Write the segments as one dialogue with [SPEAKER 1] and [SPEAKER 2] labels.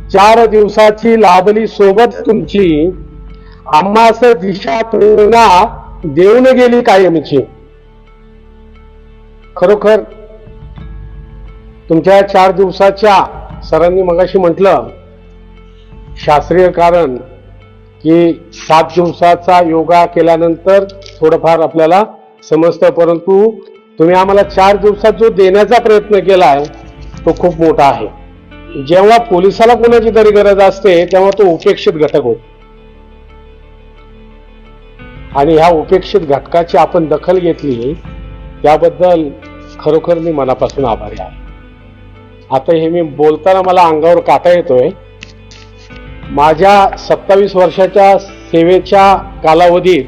[SPEAKER 1] 4 दिवसाची लाभली सोबत तुमची, आम्हास दिशा प्रेरणा देऊन गेली कायमची. खरोखर तुमच्या 4 दिवसाच्या, सरांनी मगाशी म्हटलं शास्त्रीय कारण की 7 दिवसाचा योगा केल्यानंतर थोडंफार आपल्याला समजतं, परंतु तुम्ही आम्हाला 4 दिवसात जो देण्याचा प्रयत्न केलाय तो खूप मोठा आहे. जेव्हा पोलिसाला कोणाची तरी गरज असते तेव्हा तो उपेक्षित घटक होतो, आणि ह्या उपेक्षित घटकाची आपण दखल घेतली त्याबद्दल खरोखर मी मनापासून आभारी आहे. आता हे मी बोलताना मला अंगावर काटा येतोय. माझ्या 27 वर्षाच्या सेवेच्या कालावधीत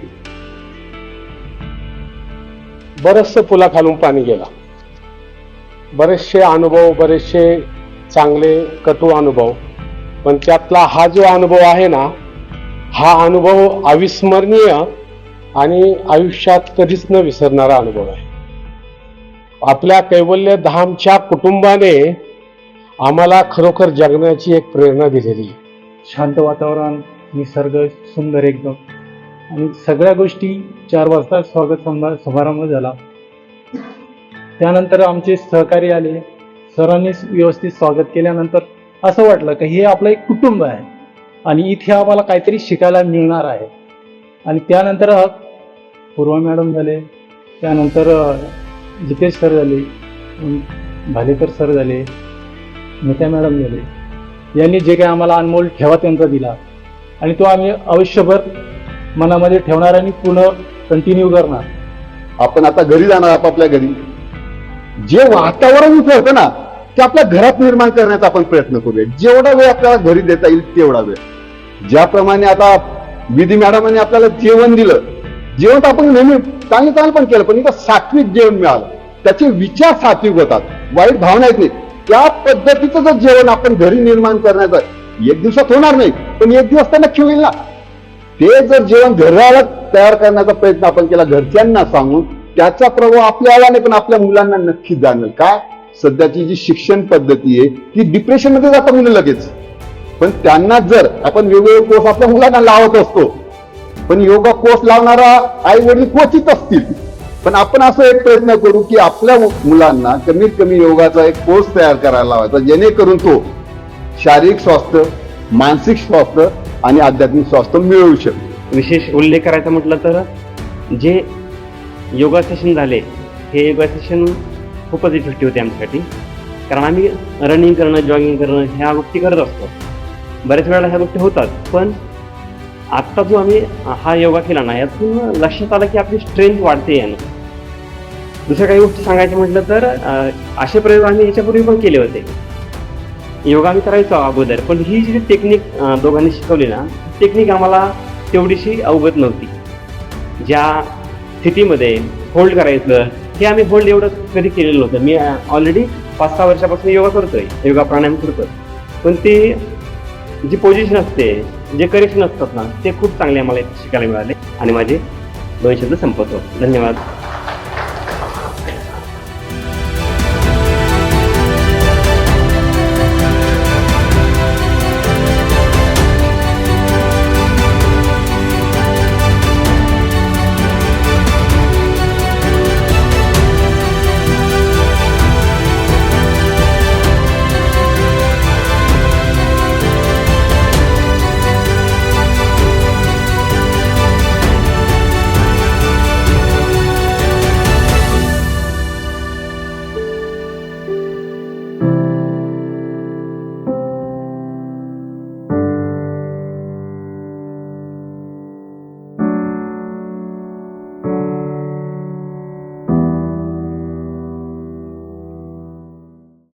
[SPEAKER 1] बरचसं पुलाखालून पाणी गेलं. बरेचसे अनुभव, बरेचसे चांगले कटू अनुभव, पण त्यातला हा जो अनुभव आहे ना, हा अनुभव अविस्मरणीय आणि आयुष्यात कधीच न विसरणारा अनुभव आहे. आपल्या कैवल्य धामच्या कुटुंबाने आम्हाला खरोखर जगण्याची एक प्रेरणा दिलेली आहे.
[SPEAKER 2] शांत वातावरण, निसर्ग सुंदर एकदम, आणि सगळ्या गोष्टी 4 वाजता स्वागत समारंभ झाला. त्यानंतर आमचे सहकारी आले, सरांनी व्यवस्थित स्वागत केल्यानंतर असं वाटलं की हे आपलं एक कुटुंब आहे आणि इथे आम्हाला काहीतरी शिकायला मिळणार आहे. आणि त्यानंतर पूर्वा मॅडम झाले, त्यानंतर जितेश सर झाले, भालेकर सर झाले, नेत्या मॅडम झाले. यांनी जे काही आम्हाला अनमोल ठेवा त्यांचा दिला आणि तो आम्ही आयुष्यभर मनामध्ये ठेवणार आणि पुन्हा कंटिन्यू करणार.
[SPEAKER 3] आपण आता घरी जाणार, आपापल्या घरी जे वातावरण इथे होतं ना ते आपल्या घरात निर्माण करण्याचा आपण प्रयत्न करूया. जेवढा वेळ आपल्याला घरी देता येईल तेवढा वेळ. ज्याप्रमाणे आता विधी मॅडमांनी आपल्याला जेवण दिलं, जेवण आपण नेहमी चांगलं पण केलं, पण इथं सात्विक जेवण मिळालं. त्याचे विचार सात्विक होतात, वाईट भावना येत नाही. त्या पद्धतीचं जर जेवण आपण घरी निर्माण करण्याचं एक दिवसात होणार नाही, पण एक दिवस तर नक्की होईल ना. ते जर जेवण घराला तयार करण्याचा प्रयत्न आपण केला, घरच्यांना सांगून, त्याचा प्रभाव आपल्याला नाही पण आपल्या मुलांना नक्कीच जाणवेल. काय सध्याची जी शिक्षण पद्धती आहे ती डिप्रेशन मध्ये जातात मुलं लगेच. पण त्यांना जर आपण वेगवेगळे कोर्स आपल्या मुलांना लावत असतो, पण योगा कोर्स लावणारा आई वडील क्वचित असतील, पण आपण असं एक प्रयत्न करू की आपल्या मुलांना कमीत कमी योगाचा एक कोर्स तयार करायला लावायचा, जेणेकरून तो शारीरिक स्वास्थ्य, मानसिक स्वास्थ्य आणि आध्यात्मिक स्वास्थ्य मिळवू शकतो.
[SPEAKER 4] विशेष उल्लेख करायचा म्हटलं तर जे योगा सेशन झाले, हे योगा सेशन खूपच इफेक्टिव्ह होते आमच्यासाठी. कारण आम्ही रनिंग करणं, जॉगिंग करणं ह्या गोष्टी करत असतो. बऱ्याच वेळेला ह्या गोष्टी होतात, पण आत्ता जो आम्ही हा योगा केला ना, यातून लक्षात आलं की आपली स्ट्रेंथ वाढते यानं. दुसऱ्या काही गोष्टी सांगायचं म्हटलं तर असे प्रयोग आम्ही याच्यापूर्वी पण केले होते. योगा आम्ही करायचो अगोदर, पण ही जी टेक्निक दोघांनी शिकवली ना, टेक्निक आम्हाला तेवढीशी अवगत नव्हती. ज्या स्थितीमध्ये होल्ड करायचं, हे आम्ही होल्ड एवढं कधी केलेलं नव्हतं. मी ऑलरेडी 5-6 वर्षापासून योगा करतोय, योगा प्राणायाम करतोय, पण ते जी पोझिशन असते, जे करेक्शन असतात ना, ते खूप चांगले आम्हाला शिकायला मिळाले. आणि माझे 2 शब्द संपवतो. धन्यवाद.